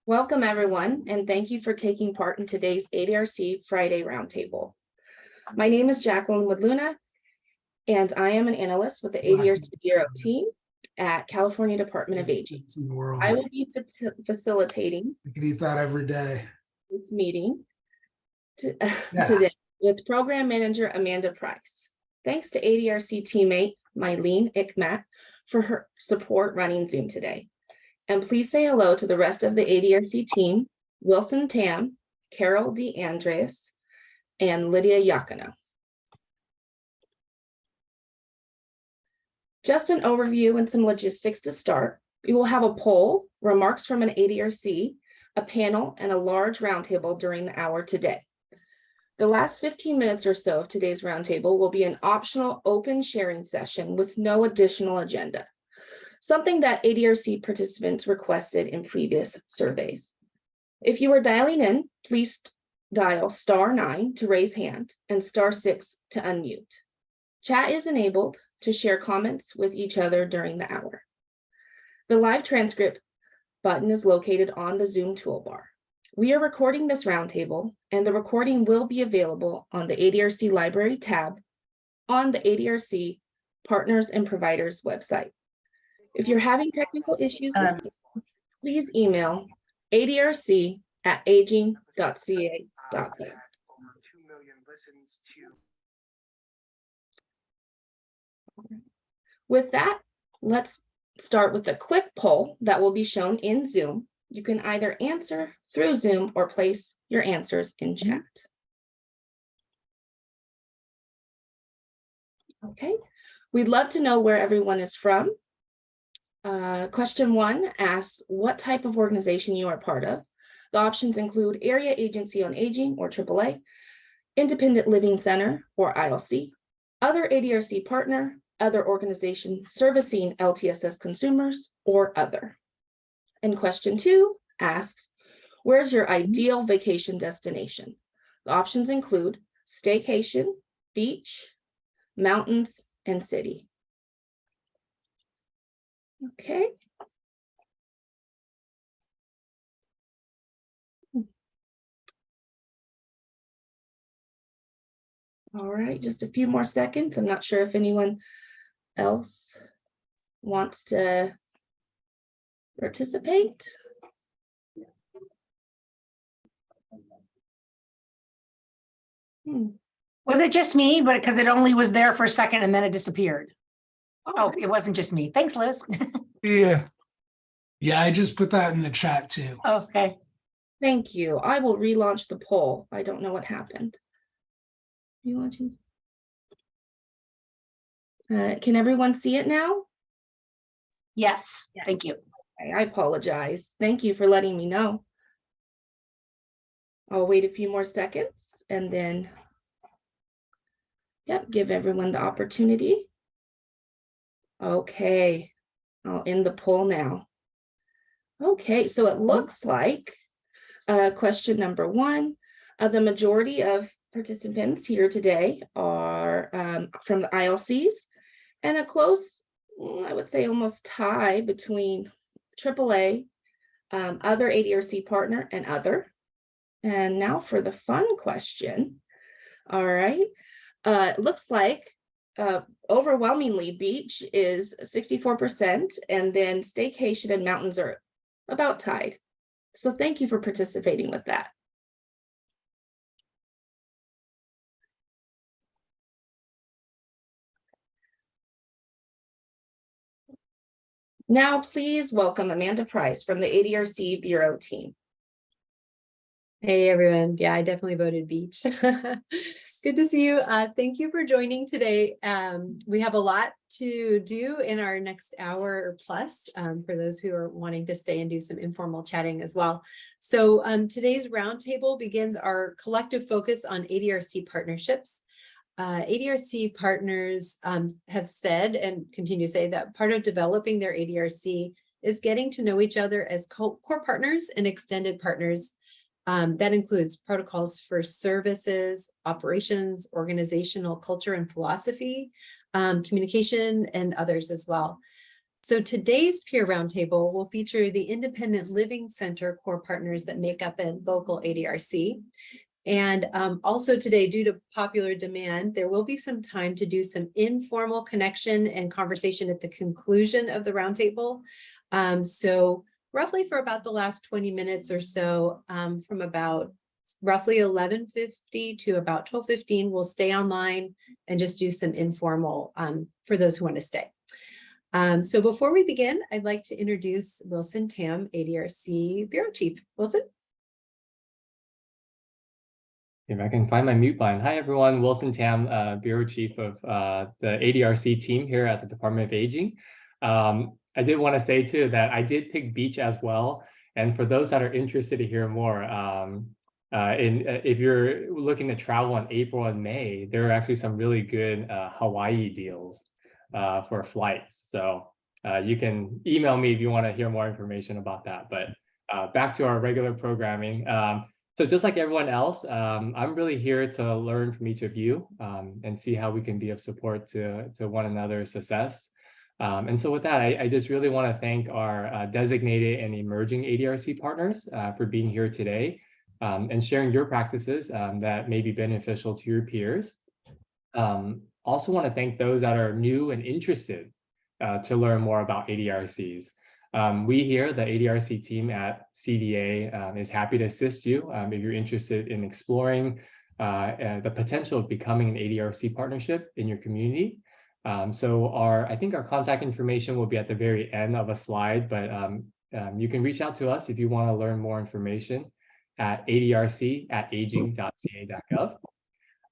Welcome, everyone, and thank you for taking part in today's ADRC Friday Roundtable. My name is Jacqueline Woodluna, and I am an analyst with the ADRC Bureau team at California Department of Aging. I will be facilitating I could eat that every day. This meeting today with Program Manager Amanda Price. Thanks to ADRC teammate Mylene Ickmat for her support running Zoom today. And please say hello to the rest of the ADRC team, Wilson Tam, Carol D. Andreas, and Lydia Yakino. Just an overview and some logistics to start. We will have a poll, remarks from an ADRC, a panel, and a large roundtable during the hour today. The last 15 minutes or so of today's roundtable will be an optional open sharing session with no additional agenda, something that ADRC participants requested in previous surveys. If you are dialing in, please dial *9 to raise hand and *6 to unmute. Chat is enabled to share comments with each other during the hour. The live transcript button is located on the Zoom toolbar. We are recording this roundtable, and the recording will be available on the ADRC Library tab on the ADRC Partners and Providers website. If you're having technical issues, please email adrc@aging.ca.gov. With that, let's start with a quick poll that will be shown in Zoom. You can either answer through Zoom or place your answers in chat. Okay, we'd love to know where everyone is from. Question 1 asks what type of organization you are part of. The options include Area Agency on Aging, or AAA, Independent Living Center, or ILC, other ADRC partner, other organization servicing LTSS consumers, or other. And question 2 asks, where's your ideal vacation destination? The options include staycation, beach, mountains, and city. Okay. All right, just a few more seconds. I'm not sure if anyone else wants to participate. Was it just me? But because it only was there for a second and then it disappeared. Oh, it wasn't just me. Thanks, Liz. Yeah, I just put that in the chat too. Okay. Thank you. I will relaunch the poll. I don't know what happened. Relaunching. Can everyone see it now? Yes, thank you. Okay, I apologize. Thank you for letting me know. I'll wait a few more seconds and then, give everyone the opportunity. Okay, I'll end the poll now. Okay, so it looks like question number 1, the majority of participants here today are from the ILCs, and a close, I would say almost tie between AAA, other ADRC partner, and other. And now for the fun question. All right, it looks like overwhelmingly beach is 64%, and then staycation and mountains are about tied. So thank you for participating with that. Now, please welcome Amanda Price from the ADRC Bureau team. Hey, everyone. Yeah, I definitely voted beach. Good to see you. Thank you for joining today. We have a lot to do in our next hour or plus for those who are wanting to stay and do some informal chatting as well. So today's roundtable begins our collective focus on ADRC partnerships. ADRC partners have said and continue to say that part of developing their ADRC is getting to know each other as core partners and extended partners. That includes protocols for services, operations, organizational culture and philosophy, communication, and others as well. So today's peer roundtable will feature the Independent Living Center core partners that make up a local ADRC. And also today, due to popular demand, there will be some time to do some informal connection and conversation at the conclusion of the roundtable. So roughly for about the last 20 minutes or so, from about roughly 11:50 to about 12:15, we'll stay online and just do some informal for those who want to stay. So before we begin, I'd like to introduce Wilson Tam, ADRC Bureau Chief. Wilson? If I can find my mute button. Hi, everyone. Wilson Tam, Bureau Chief of the ADRC team here at the Department of Aging. I did want to say, too, that I did pick beach as well. And for those that are interested to hear more, if you're looking to travel in April and May, there are actually some really good Hawaii deals for flights. So you can email me if you want to hear more information about that. But back to our regular programming. So just like everyone else, I'm really here to learn from each of you and see how we can be of support to one another's success. And so with that, I just really want to thank our designated and emerging ADRC partners for being here today and sharing your practices that may be beneficial to your peers. Also want to thank those that are new and interested to learn more about ADRCs. We here, the ADRC team at CDA, is happy to assist you if you're interested in exploring the potential of becoming an ADRC partnership in your community. So I think our contact information will be at the very end of a slide, but you can reach out to us if you want to learn more information at adrc@aging.ca.gov.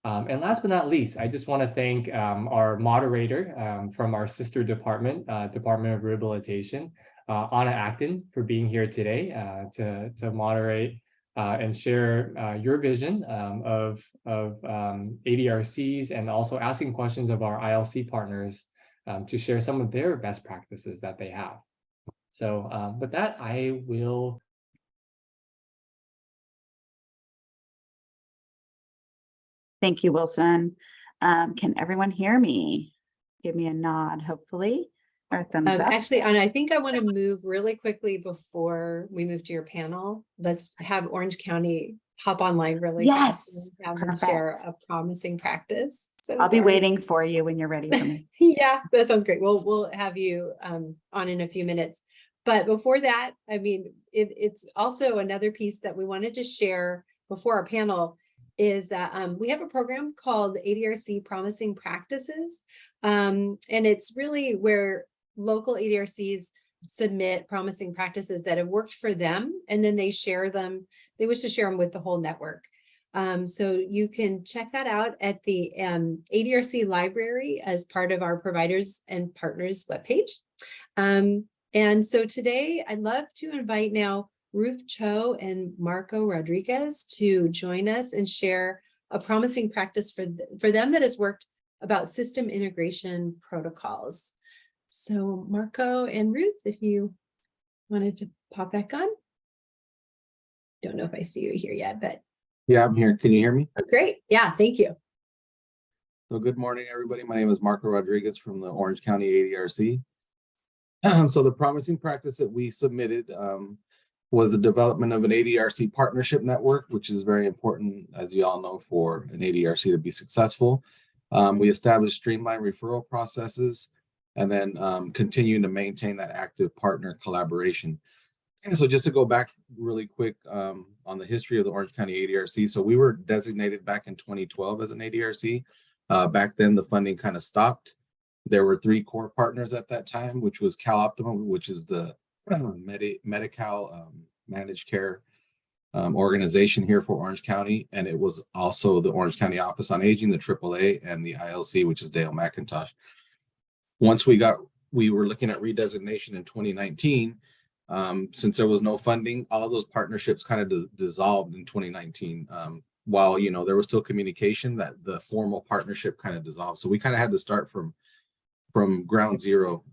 And last but not least, I just want to thank our moderator from our sister department, Department of Rehabilitation, Anna Acton, for being here today to moderate and share your vision of ADRCs and also asking questions of our ILC partners to share some of their best practices that they have. So with that, I will. Thank you, Wilson. Can everyone hear me? Give me a nod, hopefully, or a thumbs up. Actually, Anna, I think I want to move really quickly before we move to your panel. Let's have Orange County hop online really fast and have them share a promising practice. So I'll be waiting for you when you're ready for me. Yeah, that sounds great. We'll have you on in a few minutes. But before that, I mean, it's also another piece that we wanted to share before our panel is that we have a program called ADRC Promising Practices. And it's really where local ADRCs submit promising practices that have worked for them, and then they share them. They wish to share them with the whole network. So you can check that out at the ADRC library as part of our providers and partners webpage. And so today I'd love to invite now Ruth Cho and Marco Rodriguez to join us and share a promising practice for them that has worked about system integration protocols. So Marco and Ruth, if you wanted to pop back on. Don't know if I see you here yet, but. Yeah, I'm here. Can you hear me? Oh, great. Yeah, thank you. So good morning, everybody. My name is Marco Rodriguez from the Orange County ADRC. So the promising practice that we submitted was the development of an ADRC partnership network, which is very important, as you all know, for an ADRC to be successful. We established streamlined referral processes and then continuing to maintain that active partner collaboration. And so just to go back really quick on the history of the Orange County ADRC. So we were designated back in 2012 as an ADRC. Back then, the funding kind of stopped. There were 3 core partners at that time, which was CalOptima, which is the Medi-Cal managed care organization here for Orange County. And it was also the Orange County Office on Aging, the AAA, and the ILC, which is Dale McIntosh. Once we were looking at redesignation in 2019, since there was no funding, all of those partnerships kind of dissolved in 2019. While, you know, there was still communication, that the formal partnership kind of dissolved. So we kind of had to start from ground zero,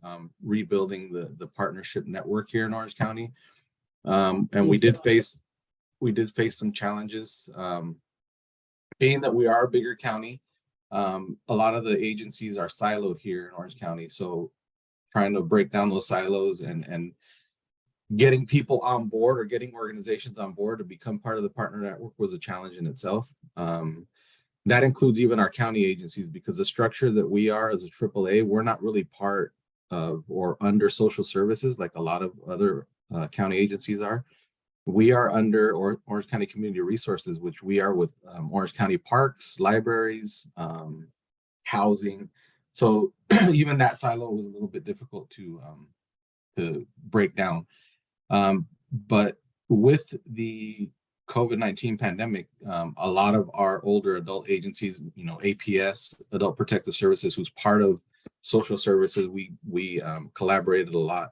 rebuilding the partnership network here in Orange County. And we did face some challenges. Being that we are a bigger county, a lot of the agencies are siloed here in Orange County. So trying to break down those silos and getting people on board or getting organizations on board to become part of the partner network was a challenge in itself. That includes even our county agencies, because the structure that we are as a AAA, we're not really part of or under social services like a lot of other county agencies are. We are under Orange County Community Resources, which we are with Orange County Parks, libraries, housing. So even that silo was a little bit difficult to break down. But with the COVID-19 pandemic, a lot of our older adult agencies, APS, Adult Protective Services, who's part of social services, we collaborated a lot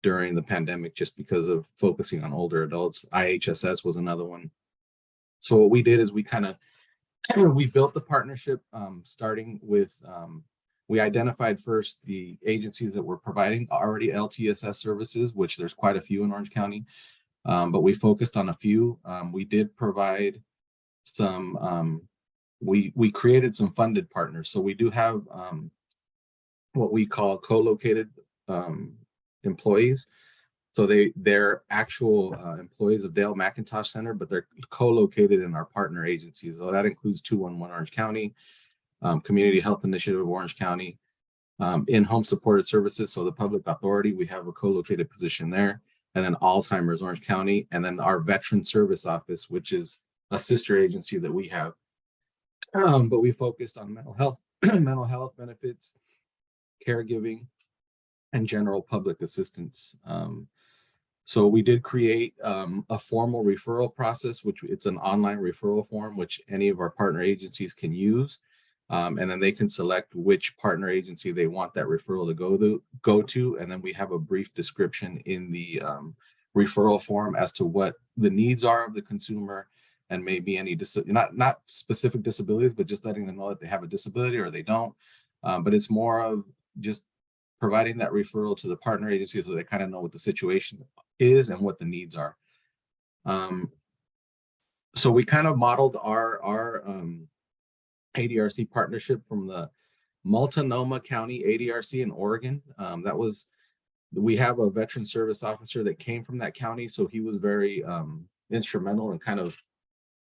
during the pandemic just because of focusing on older adults. IHSS was another one. So what we did is we built the partnership, starting with, we identified first the agencies that were providing already LTSS services, which there's quite a few in Orange County. But we focused on a few. We did provide some, we created some funded partners. So we do have what we call co-located employees. So they're actual employees of Dale McIntosh Center, but they're co-located in our partner agencies. So that includes 211 Orange County, Community Health Initiative of Orange County, in-home supported services. So the Public Authority, we have a co-located position there. And then Alzheimer's Orange County, and then our Veteran Service Office, which is a sister agency that we have. But we focused on mental health, mental health benefits, caregiving, and general public assistance. So we did create a formal referral process, which it's an online referral form, which any of our partner agencies can use. And then they can select which partner agency they want that referral to go to. And then we have a brief description in the referral form as to what the needs are of the consumer, and maybe any not specific disabilities, but just letting them know that they have a disability or they don't. But it's more of just providing that referral to the partner agency so they kind of know what the situation is and what the needs are. So we kind of modeled our ADRC partnership from the Multnomah County ADRC in Oregon. We have a veteran service officer that came from that county, so he was very instrumental in kind of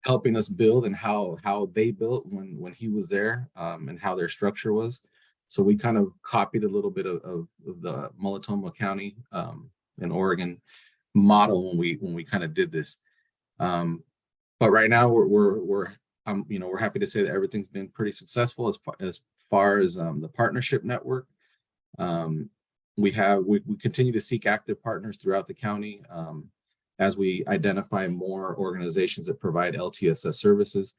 helping us build and how they built when he was there, and how their structure was. So we kind of copied a little bit of the Multnomah County in Oregon model when we kind of did this. But right now we're happy to say that everything's been pretty successful as far as the partnership network. We continue to seek active partners throughout the county as we identify more organizations that provide LTSS services.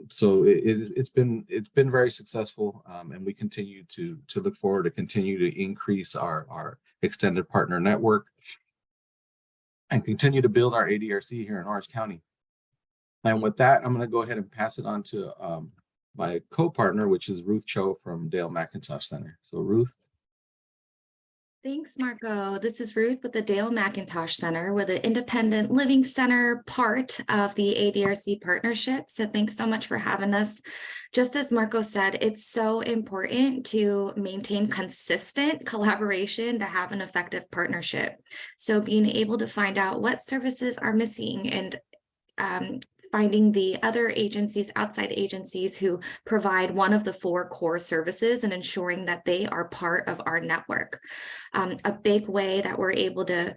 So it's been very successful, and we continue to look forward to continue to increase our extended partner network and continue to build our ADRC here in Orange County. And with that, I'm going to go ahead and pass it on to my co-partner, which is Ruth Cho from Dale McIntosh Center. So Ruth. Thanks, Marco. This is Ruth with the Dale McIntosh Center. We're the independent living center part of the ADRC partnership. So thanks so much for having us. Just as Marco said, it's so important to maintain consistent collaboration to have an effective partnership. So being able to find out what services are missing and finding the other agencies, outside agencies who provide one of the 4 core services and ensuring that they are part of our network. A big way that we're able to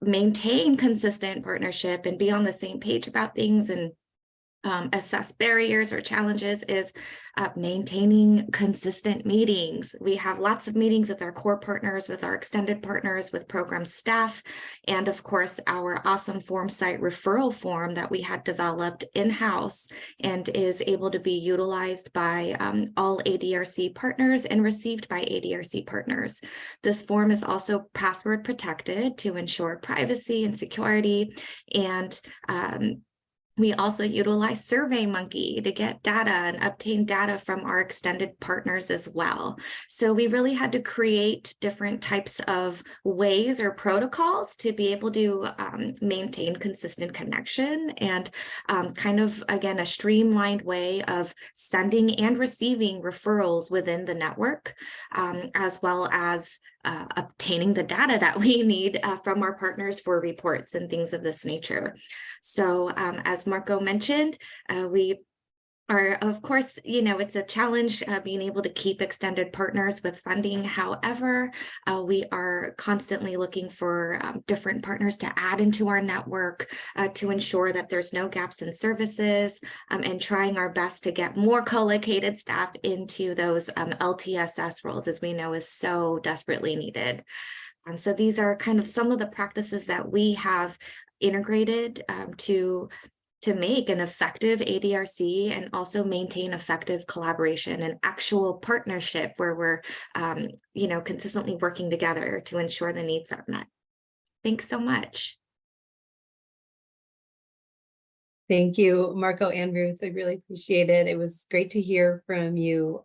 maintain consistent partnership and be on the same page about things and assess barriers or challenges is maintaining consistent meetings. We have lots of meetings with our core partners, with our extended partners, with program staff, and of course our awesome form site referral form that we had developed in-house and is able to be utilized by all ADRC partners and received by ADRC partners. This form is also password protected to ensure privacy and security, and We also utilize SurveyMonkey to get data and obtain data from our extended partners as well. So we really had to create different types of ways or protocols to be able to maintain consistent connection and kind of, again, a streamlined way of sending and receiving referrals within the network, as well as obtaining the data that we need from our partners for reports and things of this nature. So as Marco mentioned, we are, of course, it's a challenge being able to keep extended partners with funding. However, we are constantly looking for different partners to add into our network to ensure that there's no gaps in services, and trying our best to get more co-located staff into those LTSS roles, as we know is so desperately needed. So these are kind of some of the practices that we have integrated to make an effective ADRC and also maintain effective collaboration and actual partnership where we're, consistently working together to ensure the needs are met. Thanks so much. Thank you, Marco and Ruth. I really appreciate it. It was great to hear from you.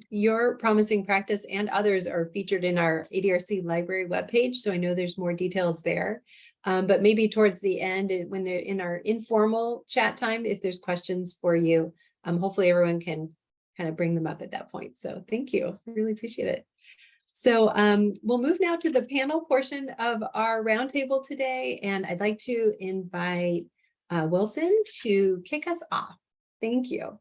Your promising practice and others are featured in our ADRC library webpage, so I know there's more details there. But maybe towards the end, when they're in our informal chat time, if there's questions for you, hopefully everyone can kind of bring them up at that point. So thank you. I really appreciate it. So we'll move now to the panel portion of our roundtable today, and I'd like to invite Wilson to kick us off. Thank you.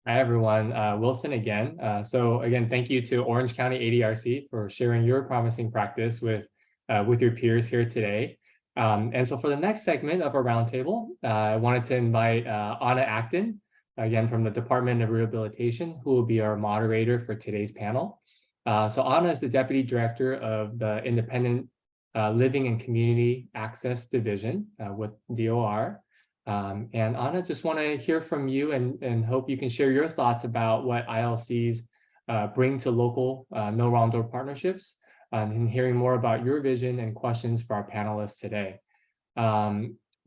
Hi, everyone. Wilson again. So again, thank you to Orange County ADRC for sharing your promising practice with your peers here today. And so for the next segment of our roundtable, I wanted to invite Anna Acton, again from the Department of Rehabilitation, who will be our moderator for today's panel. So Anna is the Deputy Director of the Independent Living and Community Access Division with DOR. And Anna, just want to hear from you and hope you can share your thoughts about what ILCs bring to local no wrong door partnerships, and hearing more about your vision and questions for our panelists today.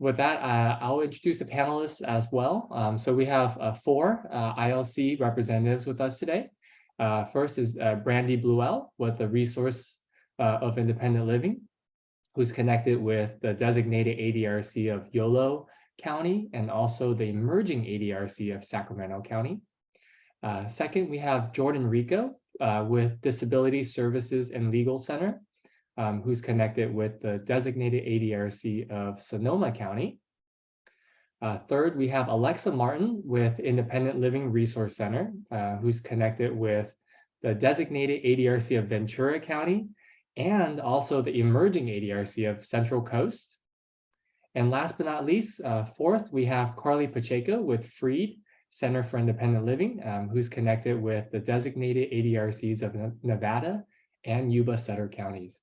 With that, I'll introduce the panelists as well. So we have 4 ILC representatives with us today. First is Brandy Bluell with the Resource of Independent Living, who's connected with the designated ADRC of Yolo County and also the emerging ADRC of Sacramento County. Second, we have Jordan Rico with Disability Services and Legal Center, who's connected with the designated ADRC of Sonoma County. Third, we have Alexa Martin with Independent Living Resource Center, who's connected with the designated ADRC of Ventura County and also the emerging ADRC of Central Coast. And last but not least, fourth, we have Carly Pacheco with Freed Center for Independent Living, who's connected with the designated ADRCs of Nevada and Yuba Sutter counties.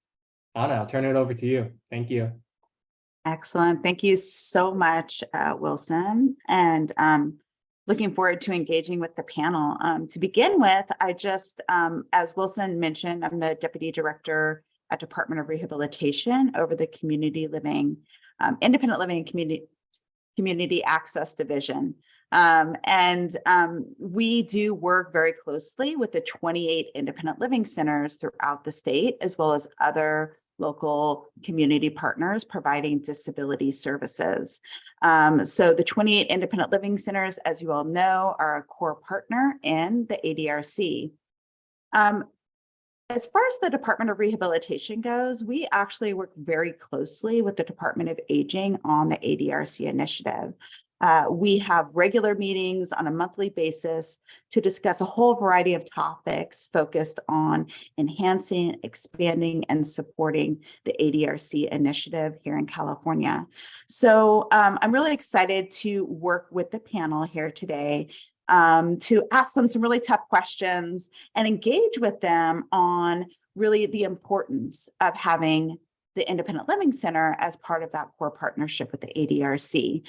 Anna, I'll turn it over to you. Thank you. Excellent. Thank you so much, Wilson. And looking forward to engaging with the panel. To begin with, I just, as Wilson mentioned, I'm the Deputy Director at Department of Rehabilitation over the Community Living, Independent Living and Community Access Division. We do work very closely with the 28 independent living centers throughout the state, as well as other local community partners providing disability services. So the 28 independent living centers, as you all know, are a core partner in the ADRC. As far as the Department of Rehabilitation goes, we actually work very closely with the Department of Aging on the ADRC initiative. We have regular meetings on a monthly basis to discuss a whole variety of topics focused on enhancing, expanding, and supporting the ADRC initiative here in California. So I'm really excited to work with the panel here today to ask them some really tough questions and engage with them on really the importance of having the Independent Living Center as part of that core partnership with the ADRC,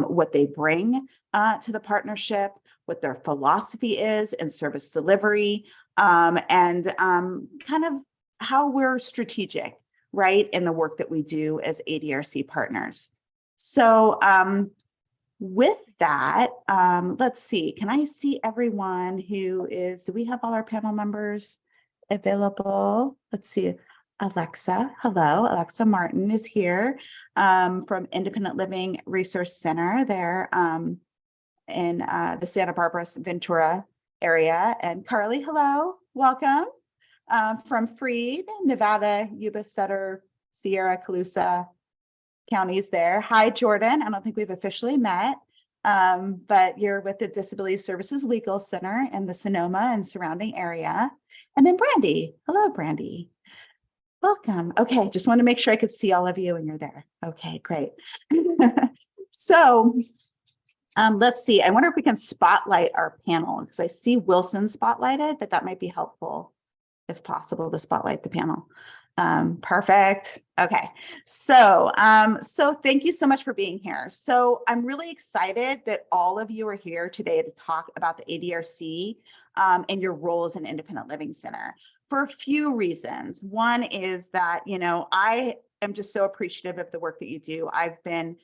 what they bring to the partnership, what their philosophy is in service delivery, and kind of how we're strategic right, in the work that we do as ADRC partners. So with that, let's see, can I see everyone who is, do we have all our panel members available? Let's see, Alexa, hello, Alexa Martin is here from Independent Living Resource Center there in the Santa Barbara Ventura area. And Carly, hello, welcome from Freed, Nevada, Yuba, Sutter, Sierra, Colusa counties there. Hi, Jordan. I don't think we've officially met, but you're with the Disability Services Legal Center in the Sonoma and surrounding area. And then Brandy. Hello, Brandy. Welcome. Okay, just want to make sure I could see all of you and you're there. Okay, great. So let's see. I wonder if we can spotlight our panel because I see Wilson spotlighted, but that might be helpful if possible to spotlight the panel. Perfect. Okay. So, so thank you so much for being here. So I'm really excited that all of you are here today to talk about the ADRC and your role as an independent living center for a few reasons. One is that, you know, I am just so appreciative of the work that you do. I've been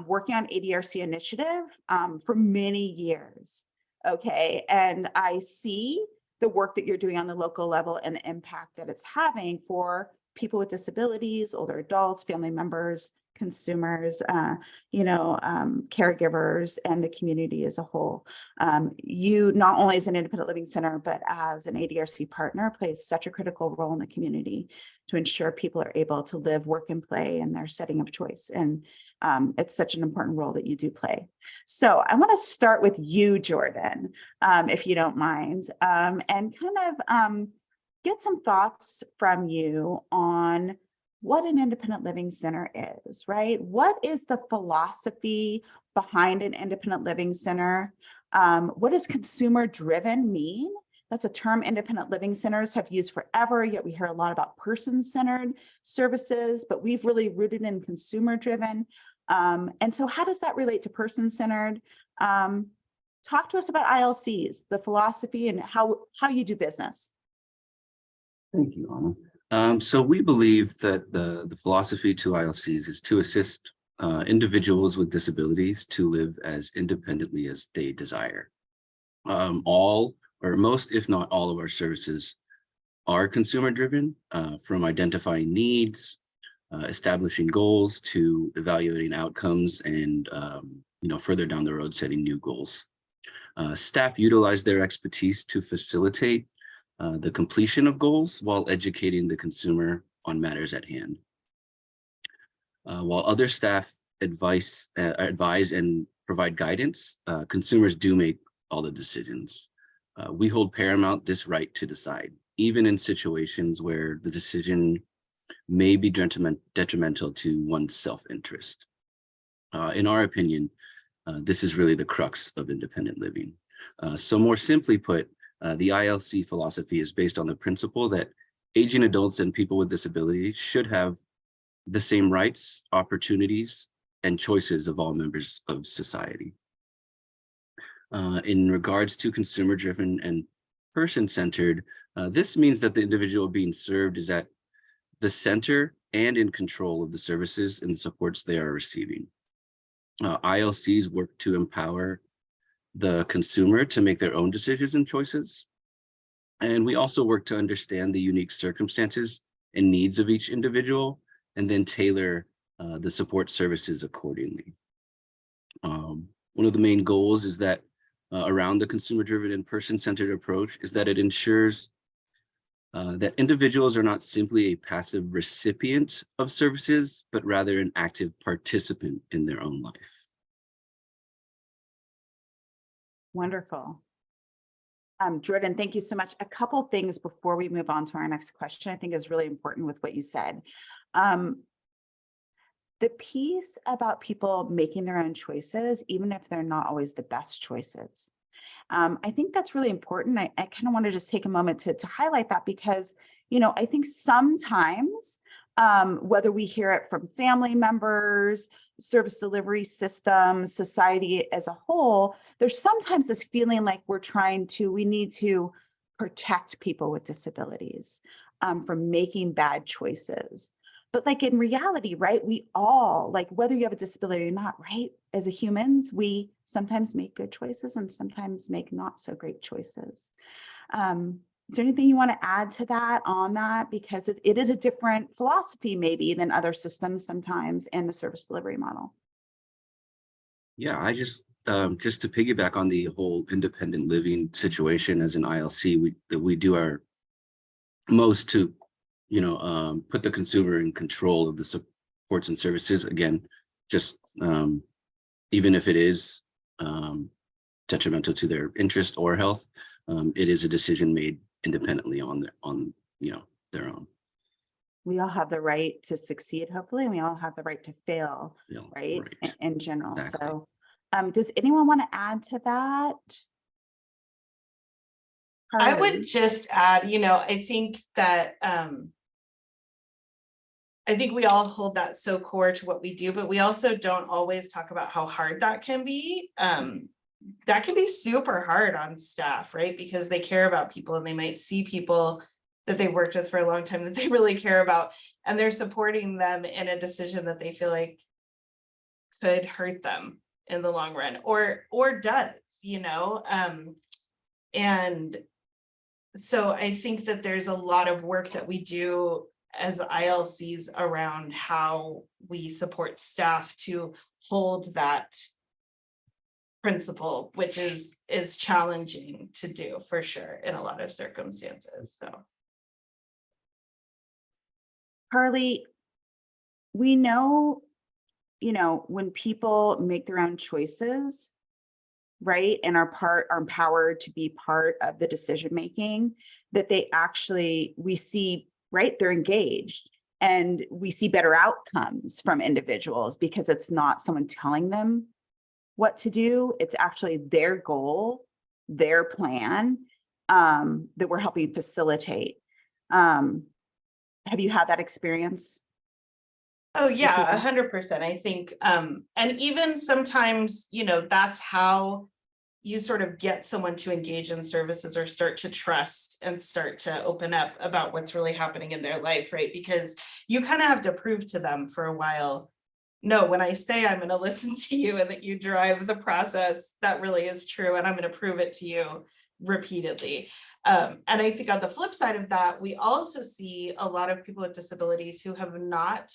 working on ADRC initiative for many years. Okay. And I see the work that you're doing on the local level and the impact that it's having for people with disabilities, older adults, family members, consumers, caregivers, and the community as a whole. You not only as an independent living center, but as an ADRC partner plays such a critical role in the community to ensure people are able to live, work, and play in their setting of choice. And it's such an important role that you do play. So I want to start with you, Jordan, if you don't mind, and kind of get some thoughts from you on what an independent living center is, right? What is the philosophy behind an independent living center? What does consumer driven mean? That's a term independent living centers have used forever, yet we hear a lot about person-centered services, but we've really rooted in consumer driven. And so how does that relate to person-centered? Talk to us about ILCs, the philosophy and how you do business. Thank you, Anna. So we believe that the philosophy to ILCs is to assist individuals with disabilities to live as independently as they desire. All or most, if not all of our services are consumer driven, from identifying needs, establishing goals to evaluating outcomes and further down the road setting new goals. Staff utilize their expertise to facilitate the completion of goals while educating the consumer on matters at hand. While other staff advise and provide guidance, consumers do make all the decisions. We hold paramount this right to decide, even in situations where the decision may be detrimental to one's self-interest. In our opinion, this is really the crux of independent living. So more simply put, the ILC philosophy is based on the principle that aging adults and people with disabilities should have the same rights, opportunities, and choices of all members of society. In regards to consumer-driven and person-centered, this means that the individual being served is at the center and in control of the services and supports they are receiving. ILCs work to empower the consumer to make their own decisions and choices. And we also work to understand the unique circumstances and needs of each individual and then tailor the support services accordingly. One of the main goals is that around the consumer-driven and person-centered approach is that it ensures that individuals are not simply a passive recipient of services, but rather an active participant in their own life. Wonderful. Jordan, thank you so much. A couple things before we move on to our next question, I think is really important with what you said. The piece about people making their own choices, even if they're not always the best choices. I think that's really important. I kind of want to just take a moment to highlight that because, I think sometimes whether we hear it from family members, service delivery systems, society as a whole, there's sometimes this feeling like we need to protect people with disabilities from making bad choices. But like in reality, right, we all, like whether you have a disability or not, right, as humans, we sometimes make good choices and sometimes make not so great choices. Is there anything you want to add to that on that? Because it is a different philosophy maybe than other systems sometimes in the service delivery model. Yeah, I just to piggyback on the whole independent living situation as an ILC, we do our most to, put the consumer in control of the supports and services. Again, just even if it is detrimental to their interest or health, it is a decision made independently on their own. We all have the right to succeed, hopefully, and we all have the right to fail, Yeah, right? In general. Exactly. So does anyone want to add to that? I would Harley? just add, I think that I think we all hold that so core to what we do, but we also don't always talk about how hard that can be. That can be super hard on staff, right? Because they care about people and they might see people that they've worked with for a long time that they really care about, and they're supporting them in a decision that they feel like could hurt them in the long run or does, and so I think that there's a lot of work that we do as ILCs around how we support staff to hold that principle, which is challenging to do for sure in a lot of circumstances. So Harley, we know, when people make their own choices, right, and are empowered to be part of the decision making, that we see, right, they're engaged, and we see better outcomes from individuals because it's not someone telling them what to do. It's actually their goal, their plan, that we're helping facilitate. Have you had that experience? oh yeah, 100%. I think, and even sometimes, that's how you sort of get someone to engage in services or start to trust and start to open up about what's really happening in their life, right? Because you kind of have to prove to them for a while, no, when I say I'm going to listen to you and that you drive the process, that really is true. And I'm going to prove it to you repeatedly. And I think on the flip side of that, we also see a lot of people with disabilities who have not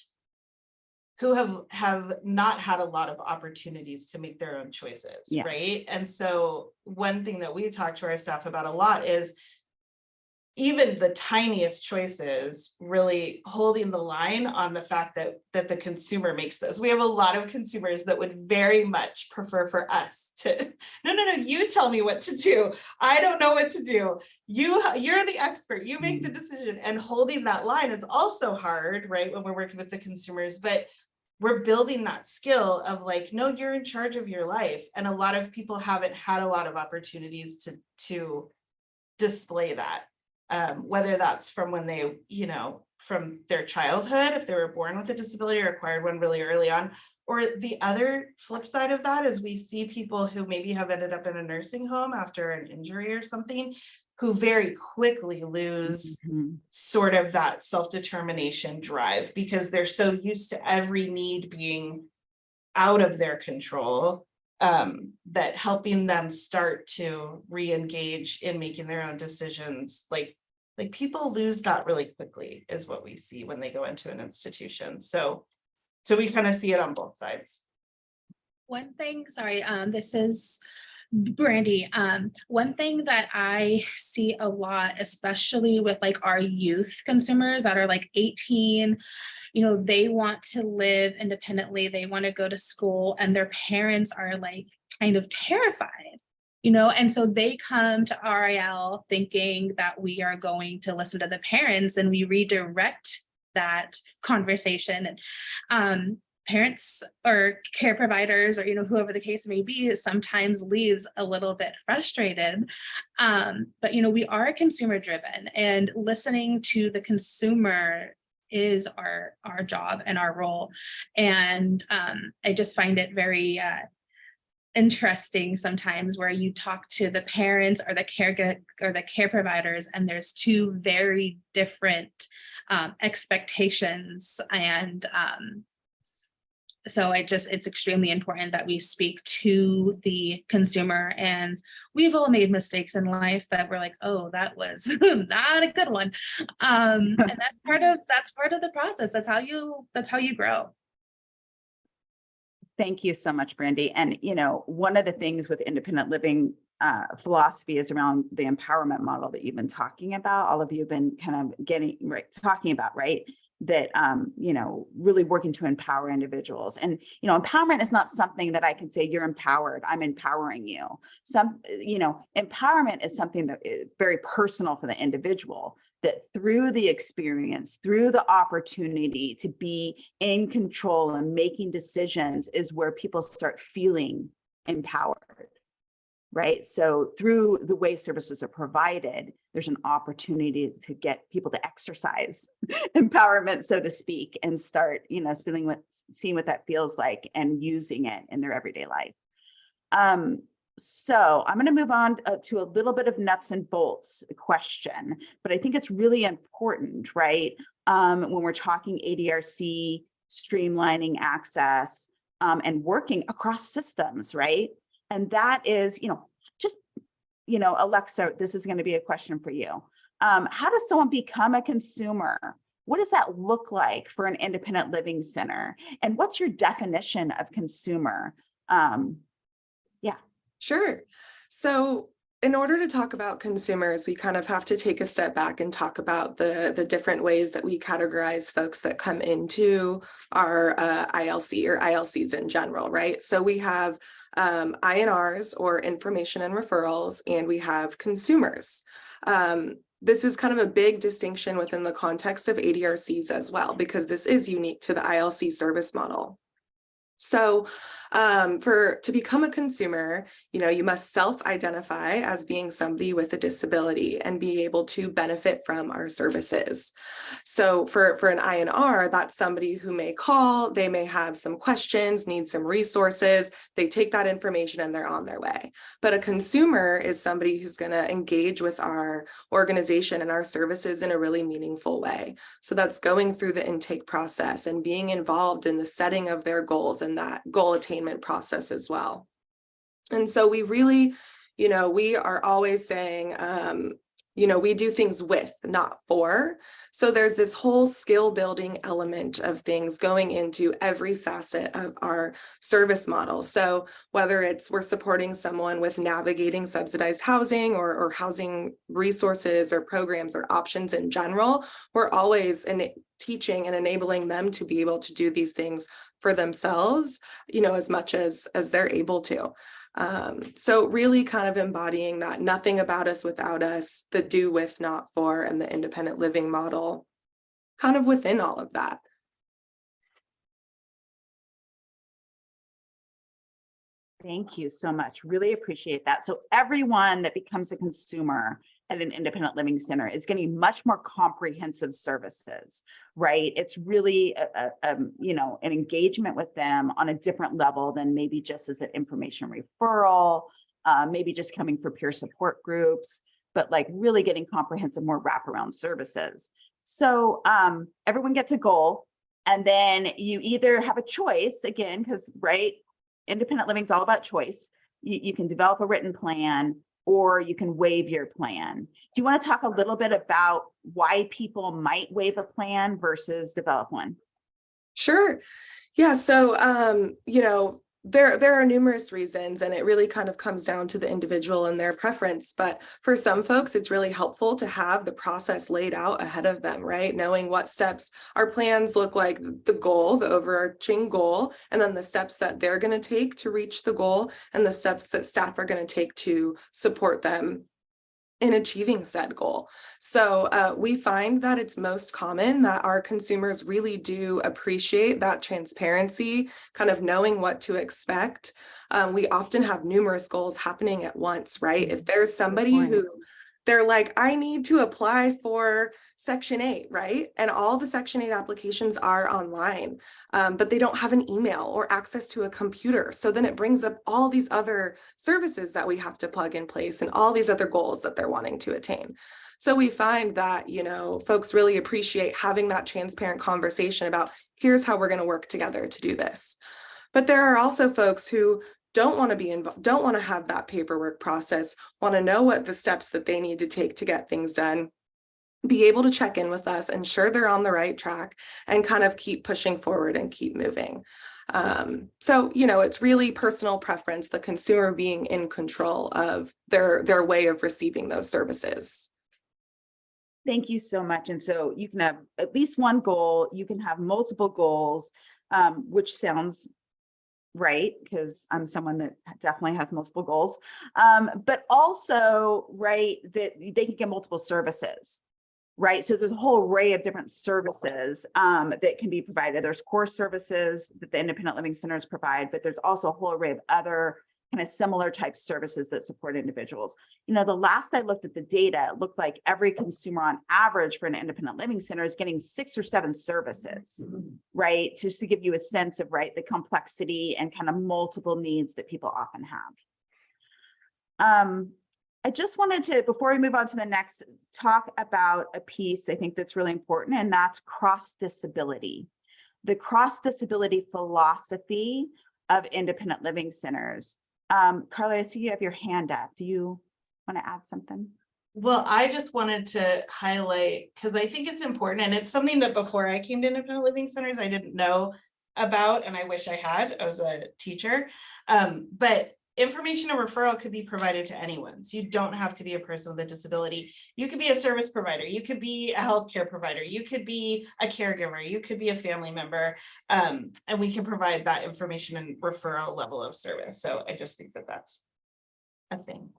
had a lot of opportunities to make their own choices, Yeah. right? And so one thing that we talk to our staff about a lot is even the tiniest choices, really holding the line on the fact that the consumer makes those. We have a lot of consumers that would very much prefer for us to, no, you tell me what to do. I don't know what to do. You're the expert, you make the decision. And holding that line is also hard, right? When we're working with the consumers, but we're building that skill of like, no, you're in charge of your life. And a lot of people haven't had a lot of opportunities to display that. Whether that's from when they, from their childhood, if they were born with a disability or acquired one really early on, or the other flip side of that is we see people who maybe have ended up in a nursing home after an injury or something, who very quickly lose sort of that self-determination drive because they're so used to every need being out of their control. That helping them start to re-engage in making their own decisions, like people lose that really quickly is what we see when they go into an institution. So we kind of see it on both sides. One thing, sorry, this is Brandy. One thing that I see a lot, especially with like our youth consumers that are like 18, they want to live independently, they want to go to school, and their parents are like kind of terrified, and so they come to RIL thinking that we are going to listen to the parents, and we redirect that conversation. And parents or care providers or whoever the case may be sometimes leaves a little bit frustrated, but we are consumer driven, and listening to the consumer is our job and our role. And I just find it very interesting sometimes where you talk to the parents or the care providers, and there's two very different expectations. And so it's extremely important that we speak to the consumer, and we've all made mistakes in life that we're like, oh, that was not a good one. And that's part of the process. That's how you grow. Thank you so much, Brandy. And, one of the things with independent living philosophy is around the empowerment model that you've been talking about. All of you have been kind of talking about, right? That, really working to empower individuals. And, empowerment is not something that I can say you're empowered, I'm empowering you. Empowerment is something that is very personal for the individual, that through the experience, through the opportunity to be in control and making decisions is where people start feeling empowered. Right. So through the way services are provided, there's an opportunity to get people to exercise empowerment, so to speak, and start, seeing what that feels like and using it in their everyday life. So I'm going to move on to a little bit of nuts and bolts question, but I think it's really important, right? When we're talking ADRC, streamlining access, and working across systems, right? And that is, Alexa, this is going to be a question for you. How does someone become a consumer? What does that look like for an independent living center? And what's your definition of consumer? Sure. So in order to talk about consumers, we kind of have to take a step back and talk about the different ways that we categorize folks that come into our ILC or ILCs in general, right? So we have INRs or information and referrals, and we have consumers. This is kind of a big distinction within the context of ADRCs as well, because this is unique to the ILC service model. So to become a consumer, you must self-identify as being somebody with a disability and be able to benefit from our services. So for an INR, that's somebody who may call, they may have some questions, need some resources, they take that information and they're on their way. But a consumer is somebody who's going to engage with our organization and our services in a really meaningful way. So that's going through the intake process and being involved in the setting of their goals and that goal attainment process as well. And so we really, we are always saying, we do things with, not for. So there's this whole skill building element of things going into every facet of our service model. So whether we're supporting someone with navigating subsidized housing or housing resources or programs or options in general, we're always teaching and enabling them to be able to do these things for themselves, as much as they're able to. So really kind of embodying that nothing about us without us, the do with, not for, and the independent living model kind of within all of that. Thank you so much. Really appreciate that. So everyone that becomes a consumer at an independent living center is getting much more comprehensive services, right? It's really an engagement with them on a different level than maybe just as an information referral, maybe just coming for peer support groups, but like really getting comprehensive, more wraparound services. So everyone gets a goal, and then you either have a choice, again, because independent living is all about choice. You can develop a written plan, or you can waive your plan. Do you want to talk a little bit about why people might waive a plan versus develop one? Sure. Yeah. So, there are numerous reasons, and it really kind of comes down to the individual and their preference. But for some folks, it's really helpful to have the process laid out ahead of them, right? Knowing what steps our plans look like, the goal, the overarching goal, and then the steps that they're going to take to reach the goal, and the steps that staff are going to take to support them in achieving said goal. So we find that it's most common that our consumers really do appreciate that transparency, kind of knowing what to expect. We often have numerous goals happening at once, right? If there's somebody who they're like, I need to apply for Section 8, right? And all the Section 8 applications are online, but they don't have an email or access to a computer. So then it brings up all these other services that we have to plug in place and all these other goals that they're wanting to attain. So we find that, you know, folks really appreciate having that transparent conversation about here's how we're going to work together to do this. But there are also folks who don't want to be involved, don't want to have that paperwork process, want to know what the steps that they need to take to get things done, be able to check in with us, ensure they're on the right track, and kind of keep pushing forward and keep moving. So, you know, it's really personal preference, the consumer being in control of their way of receiving those services. Thank you so much. And so you can have at least one goal, you can have multiple goals, which sounds right, because I'm someone that definitely has multiple goals, but also, right, that they can get multiple services, right? So there's a whole array of different services that can be provided. There's core services that the independent living centers provide, but there's also a whole array of other kind of similar type services that support individuals. You know, the last I looked at the data, it looked like every consumer on average for an independent living center is getting 6 or 7 services, right? Just to give you a sense of, right, the complexity and kind of multiple needs that people often have. I just wanted to, before we move on to the next, talk about a piece I think that's really important, and that's cross-disability. The cross-disability philosophy of independent living centers. Carla, I see you have your hand up. Do you want to add something? Well, I just wanted to highlight, because I think it's important, and it's something that before I came to independent living centers, I didn't know about, and I wish I had. I was a teacher, but information and referral could be provided to anyone. So you don't have to be a person with a disability. You could be a service provider. You could be a healthcare provider. You could be a caregiver. You could be a family member. And we can provide that information and referral level of service. So I just think that that's a thing.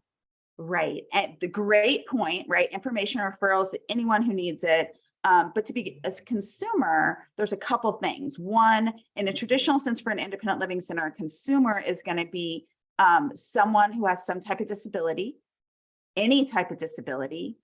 Right. And the great point, right? Information referrals to anyone who needs it. But to be as a consumer, there's a couple things. One, in a traditional sense for an independent living center, a consumer is going to be someone who has some type of disability, any type of disability.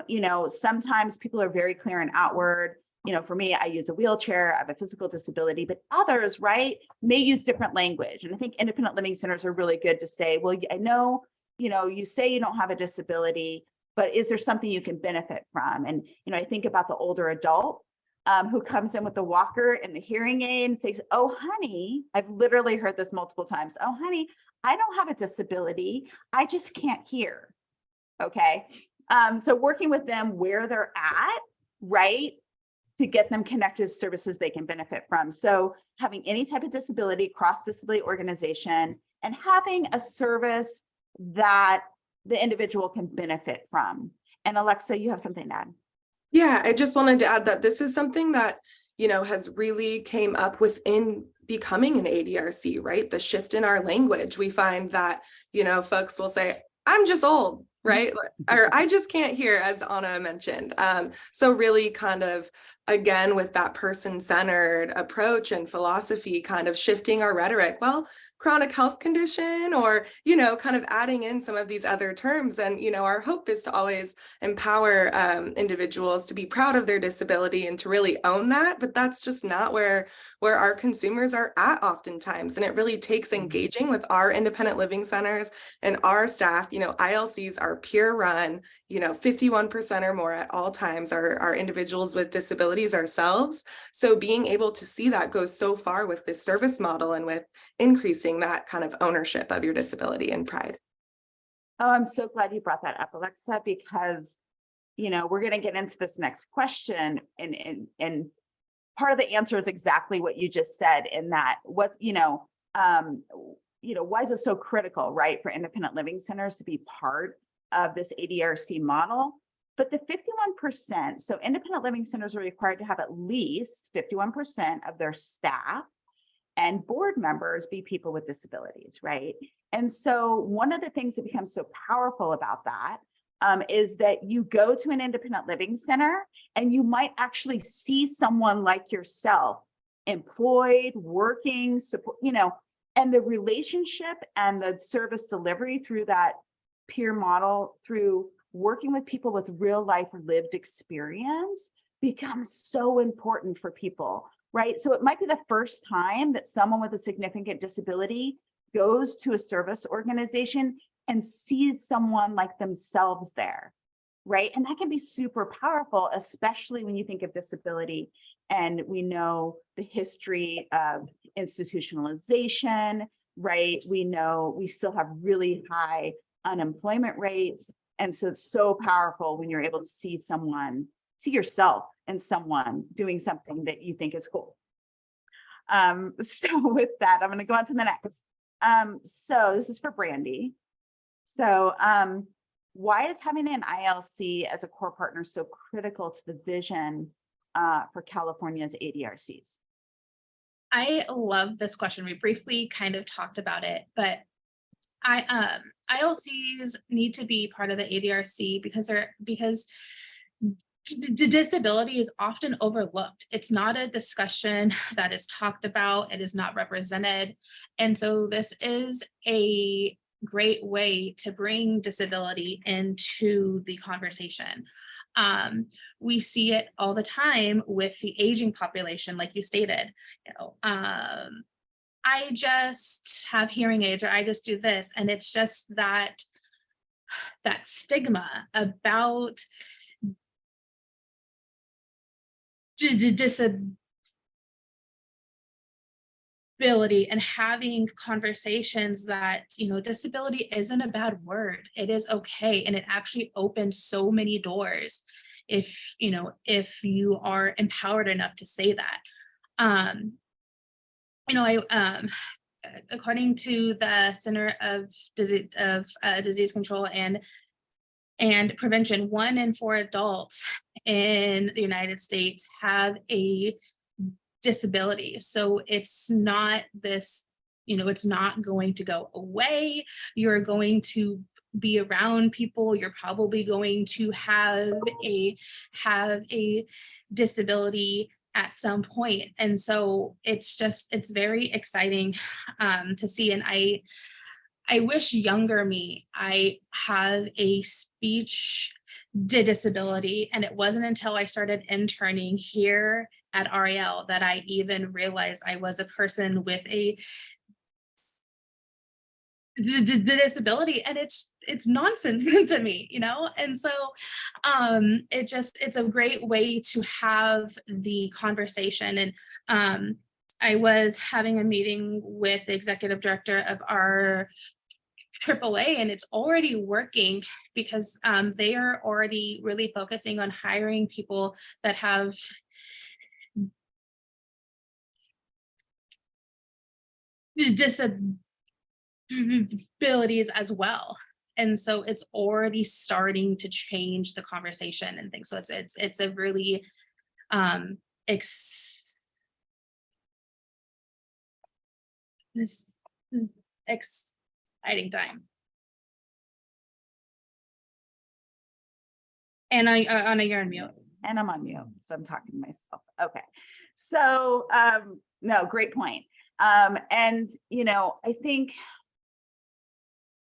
You know, sometimes people are very clear and outward. You know, for me, I use a wheelchair, I have a physical disability, but others, right, may use different language. And I think independent living centers are really good to say, well, I know, you know, you say you don't have a disability, but is there something you can benefit from? And, you know, I think about the older adult who comes in with the walker and the hearing aid and says, oh, honey, I've literally heard this multiple times. Oh, honey, I don't have a disability. I just can't hear. Okay. So working with them where they're at, right, to get them connected to services they can benefit from. So having any type of disability, cross-disability organization, and having a service that the individual can benefit from. And Alexa, you have something to add. Yeah, I just wanted to add that this is something that, you know, has really came up within becoming an ADRC, right? The shift in our language. We find that, you know, folks will say, I'm just old, right? Or I just can't hear, as Anna mentioned. So really kind of, again, with that person-centered approach and philosophy, kind of shifting our rhetoric. Well, chronic health condition, or, you know, kind of adding in some of these other terms. And, you know, our hope is to always empower individuals to be proud of their disability and to really own that. But that's just not where our consumers are at oftentimes. And it really takes engaging with our independent living centers and our staff. You know, ILCs are peer run, you know, 51% or more at all times are individuals with disabilities ourselves. So being able to see that goes so far with this service model and with increasing that kind of ownership of your disability and pride. Oh, I'm so glad you brought that up, Alexa, because, you know, we're going to get into this next question, and part of the answer is exactly what you just said, in that why is it so critical, right, for independent living centers to be part of this ADRC model? But the 51%, so independent living centers are required to have at least 51% of their staff and board members be people with disabilities, right? And so one of the things that becomes so powerful about that is that you go to an independent living center and you might actually see someone like yourself employed, working, support, you know, and the relationship and the service delivery through that peer model, through working with people with real life lived experience becomes so important for people, right? So it might be the first time that someone with a significant disability goes to a service organization and sees someone like themselves there, right? And that can be super powerful, especially when you think of disability and we know the history of institutionalization, right? We know we still have really high unemployment rates. And so it's so powerful when you're able to see someone, see yourself in someone doing something that you think is cool. So with that, I'm going to go on to the next. So this is for Brandy. So why is having an ILC as a core partner so critical to the vision for California's ADRCs? I love this question. We briefly kind of talked about it, but ILCs need to be part of the ADRC because disability is often overlooked. It's not a discussion that is talked about. It is not represented. And so this is a great way to bring disability into the conversation. We see it all the time with the aging population, like you stated. You know, I just have hearing aids, or I just do this, and it's just that stigma about disability and having conversations that, you know, disability isn't a bad word. It is okay, and it actually opens so many doors if you are empowered enough to say that. According to the Center of Disease Control and Prevention, 1 in 4 adults in the United States have a disability. So it's not this, it's not going to go away. You're going to be around people. You're probably going to have a disability at some point. And so it's very exciting to see. And I wish younger me, I have a speech disability. And it wasn't until I started interning here at REL that I even realized I was a person with a disability, and it's nonsense to me, and so it's a great way to have the conversation. And I was having a meeting with the executive director of our AAA, and it's already working because they are already really focusing on hiring people that have disabilities as well. And so it's already starting to change the conversation and things. So it's a really exciting time. And Anna, you're on mute. And I'm on mute, so I'm talking to myself. Okay. So no, great point. And I think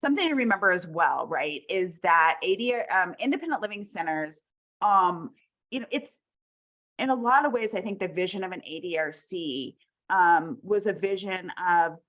something to remember as well, right, is that independent living centers, it's in a lot of ways, I think the vision of an ADRC was a vision of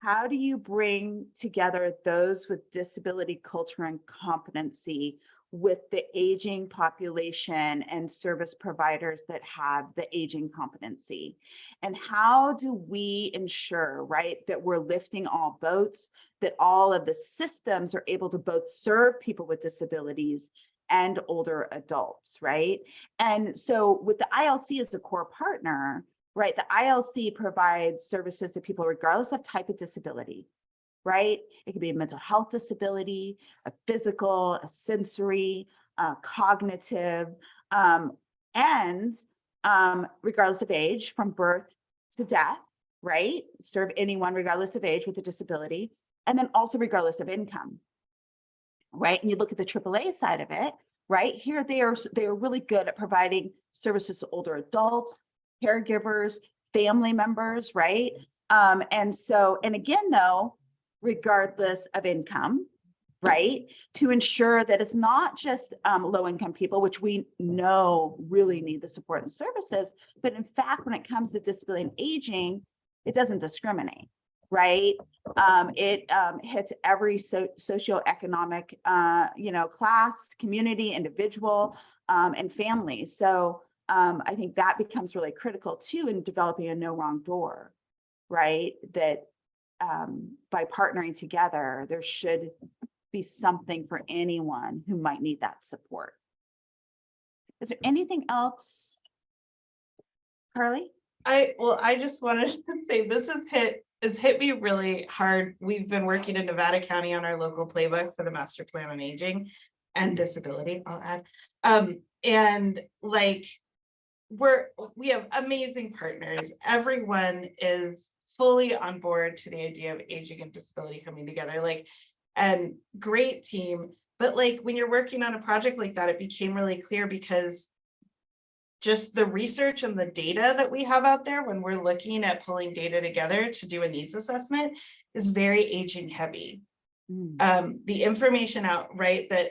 how do you bring together those with disability, culture, and competency with the aging population and service providers that have the aging competency. And how do we ensure, right, that we're lifting all boats, that all of the systems are able to both serve people with disabilities and older adults, right? And so with the ILC as a core partner, right, the ILC provides services to people regardless of type of disability, right? It could be a mental health disability, a physical, a sensory, cognitive, and regardless of age, from birth to death, right? Serve anyone regardless of age with a disability, and then also regardless of income, right? And you look at the AAA side of it, right? Here they are really good at providing services to older adults, caregivers, family members, right? And again, though, regardless of income, right? To ensure that it's not just low-income people, which we know really need the support and services, but in fact, when it comes to disability and aging, it doesn't discriminate, right? It hits every socioeconomic, class, community, individual, and family. So I think that becomes really critical too in developing a no wrong door, right? That by partnering together, there should be something for anyone who might need that support. Is there anything else, Carly? I just wanted to say it's hit me really hard. We've been working in Nevada County on our local playbook for the master plan on aging and disability, I'll add. And like we have amazing partners. Everyone is fully on board to the idea of aging and disability coming together, like, and great team. But like when you're working on a project like that, it became really clear because just the research and the data that we have out there when we're looking at pulling data together to do a needs assessment is very aging heavy. The information out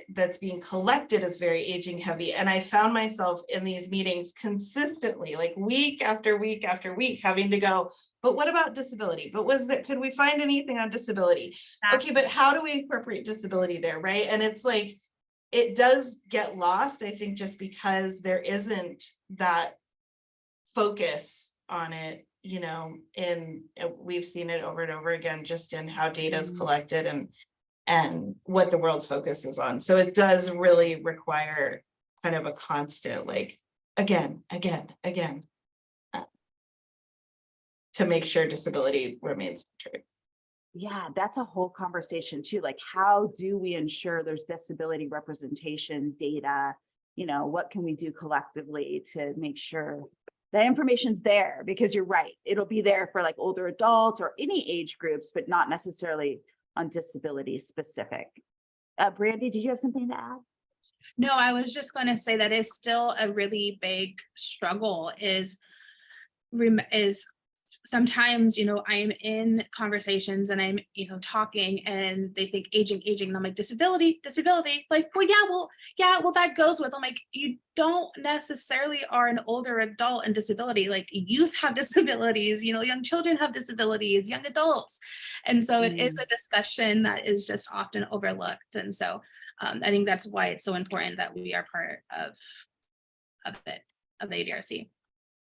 that's being collected is very aging heavy. And I found myself in these meetings consistently, like week after week after week, having to go, but what about disability? But could we find anything on disability? Okay, but how do we incorporate disability there, right? And it's like, it does get lost, I think, just because there isn't that focus on it, and we've seen it over and over again, just in how data is collected and what the world focuses on. So it does really require kind of a constant, like, again, to make sure disability remains centered. Yeah, that's a whole conversation too. Like, how do we ensure there's disability representation data? What can we do collectively to make sure that information's there? Because you're right, it'll be there for like older adults or any age groups, but not necessarily on disability specific. Brandy, did you have something to add? No, I was just going to say that is still a really big struggle is sometimes, I'm in conversations and I'm, talking and they think aging. And I'm like, disability. Like, well, that goes with, I'm like, you don't necessarily are an older adult and disability, like youth have disabilities, young children have disabilities, young adults. And so it is a discussion that is just often overlooked. And so I think that's why it's so important that we are part of the ADRC.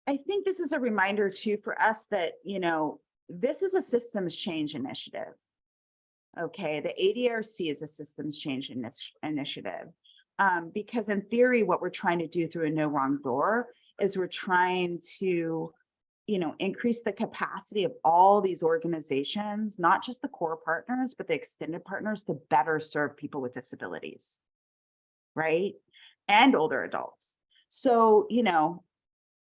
I think this is a reminder too for us that, this is a systems change initiative. Okay, the ADRC is a systems change initiative. Because in theory, what we're trying to do through a no wrong door is we're trying to, increase the capacity of all these organizations, not just the core partners, but the extended partners to better serve people with disabilities, right? And older adults. So,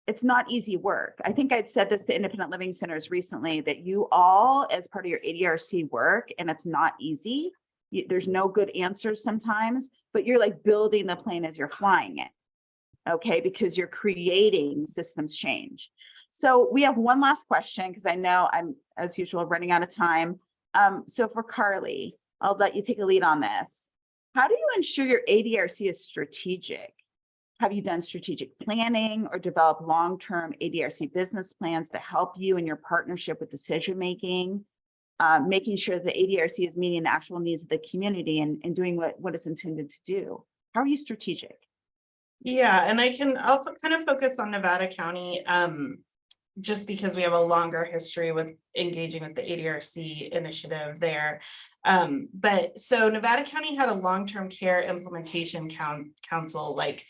it's not easy work. I think I'd said this to independent living centers recently, that you all, as part of your ADRC work, and it's not easy, there's no good answers sometimes, but you're like building the plane as you're flying it, okay? Because you're creating systems change. So we have one last question, because I know I'm, as usual, running out of time. So for Carly, I'll let you take a lead on this. How do you ensure your ADRC is strategic? Have you done strategic planning or developed long-term ADRC business plans to help you in your partnership with decision-making, making sure the ADRC is meeting the actual needs of the community and doing what it's intended to do? How are you strategic? Yeah, and I'll kind of focus on Nevada County, just because we have a longer history with engaging with the ADRC initiative there. But so Nevada County had a long-term care implementation council, like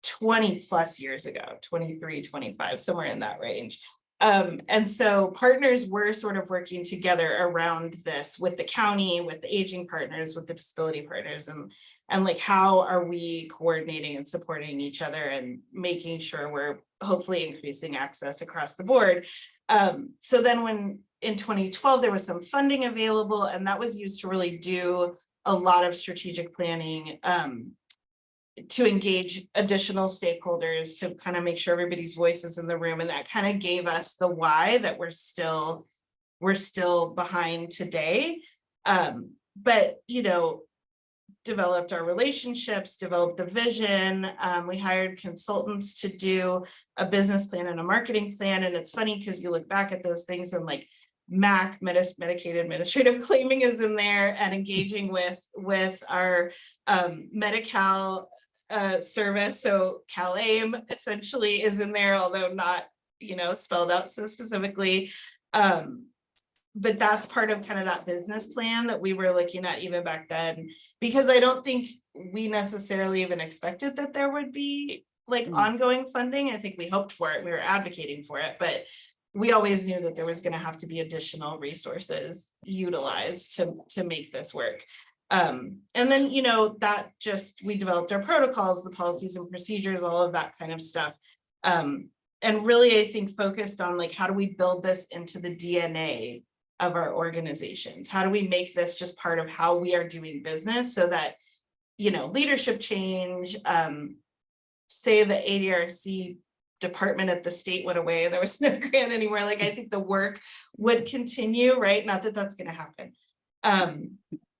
20 plus years ago, 23, 25, somewhere in that range. And so partners were sort of working together around this with the county, with the aging partners, with the disability partners, and like, how are we coordinating and supporting each other and making sure we're hopefully increasing access across the board. So then when in 2012, there was some funding available, and that was used to really do a lot of strategic planning, to engage additional stakeholders, to kind of make sure everybody's voice is in the room. And that kind of gave us the why that we're still behind today. but, you know, developed our relationships, developed the vision. We hired consultants to do a business plan and a marketing plan. And it's funny because you look back at those things and like Medicaid administrative claiming is in there, and engaging with our Medi-Cal service. So CalAIM essentially is in there, although not, you know, spelled out so specifically. But that's part of kind of that business plan that we were looking at even back then, because I don't think we necessarily even expected that there would be like ongoing funding. I think we hoped for it, we were advocating for it, but we always knew that there was going to have to be additional resources utilized to make this work. And then, you know, that just, we developed our protocols, the policies and procedures, all of that kind of stuff. And really, I think focused on like, how do we build this into the DNA of our organizations? How do we make this just part of how we are doing business, so that, you know, leadership change, say the ADRC department at the state went away, there was no grant anywhere, like I think the work would continue, right? Not that that's going to happen.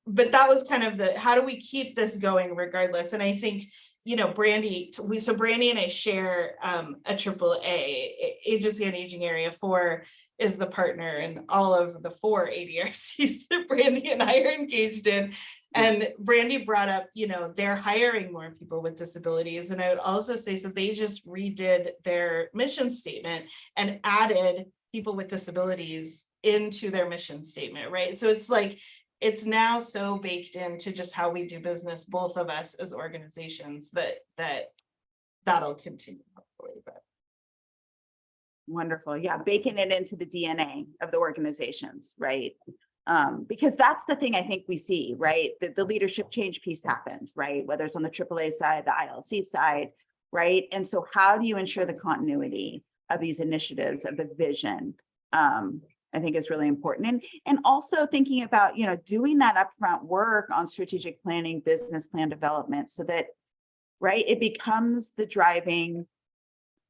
But that was kind of the, how do we keep this going regardless? And I think, you know, Brandy and I share a AAA, Agency on Aging Area 4 is the partner in all of the 4 ADRCs that Brandy and I are engaged in. And Brandy brought up, you know, they're hiring more people with disabilities. And I would also say, so they just redid their mission statement and added people with disabilities into their mission statement, right? So it's like, it's now so baked into just how we do business, both of us as organizations, that'll continue hopefully. But. Wonderful. Yeah, baking it into the DNA of the organizations, right? Because that's the thing I think we see, right? The leadership change piece happens, right? Whether it's on the AAA side, the ILC side, right? And so how do you ensure the continuity of these initiatives, of the vision? I think is really important. And also thinking about, you know, doing that upfront work on strategic planning, business plan development, so that, right, it becomes the driving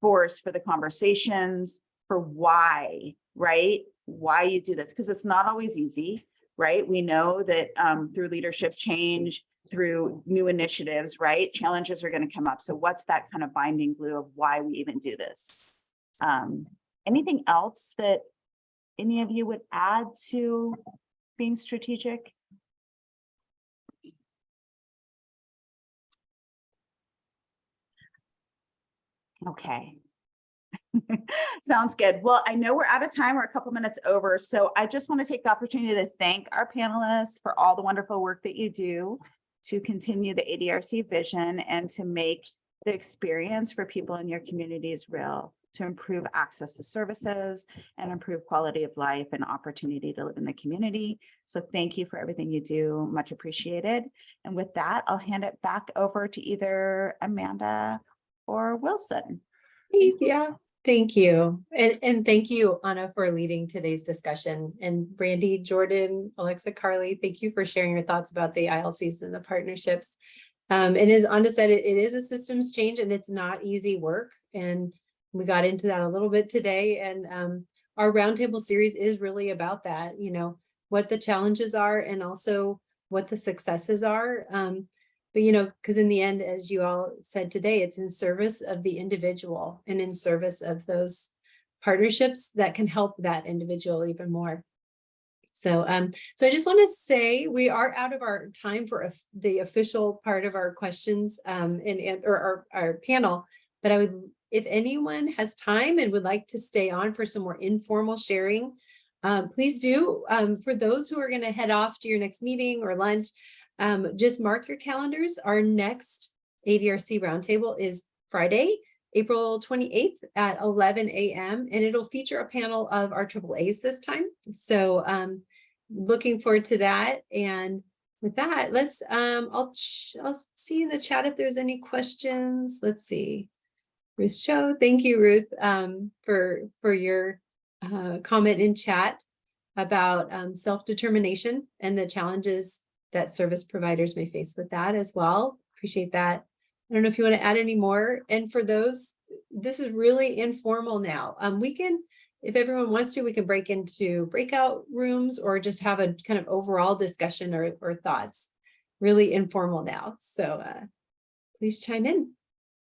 force for the conversations, for why, right? Why you do this, because it's not always easy, right? We know that through leadership change, through new initiatives, right? Challenges are going to come up. So what's that kind of binding glue of why we even do this? Anything else that any of you would add to being strategic? Okay. Sounds good. Well, I know we're out of time. We're a couple minutes over. So I just want to take the opportunity to thank our panelists for all the wonderful work that you do to continue the ADRC vision and to make the experience for people in your communities real, to improve access to services and improve quality of life and opportunity to live in the community. So thank you for everything you do. Much appreciated. And with that, I'll hand it back over to either Amanda or Wilson. Yeah, thank you. And thank you, Anna, for leading today's discussion. And Brandy, Jordan, Alexa, Carly, thank you for sharing your thoughts about the ILCs and the partnerships. And as Anna said, it is a systems change and it's not easy work. And we got into that a little bit today. And our roundtable series is really about that, you know, what the challenges are and also what the successes are. But, you know, because in the end, as you all said today, it's in service of the individual and in service of those partnerships that can help that individual even more. So, so I just want to say we are out of our time for the official part of our questions or our panel, but I would, if anyone has time and would like to stay on for some more informal sharing, please do. For those who are going to head off to your next meeting or lunch, just mark your calendars. Our next ADRC roundtable is Friday, April 28th at 11 a.m. and it'll feature a panel of our AAAs this time. So looking forward to that. And with that, let's I'll see in the chat if there's any questions. Let's see. Ruth Cho, thank you, Ruth, for your comment in chat about self-determination and the challenges that service providers may face with that as well. Appreciate that. I don't know if you want to add any more. And for those, this is really informal now. We can, if everyone wants to, we can break into breakout rooms or just have a kind of overall discussion or thoughts. Really informal now. So please chime in.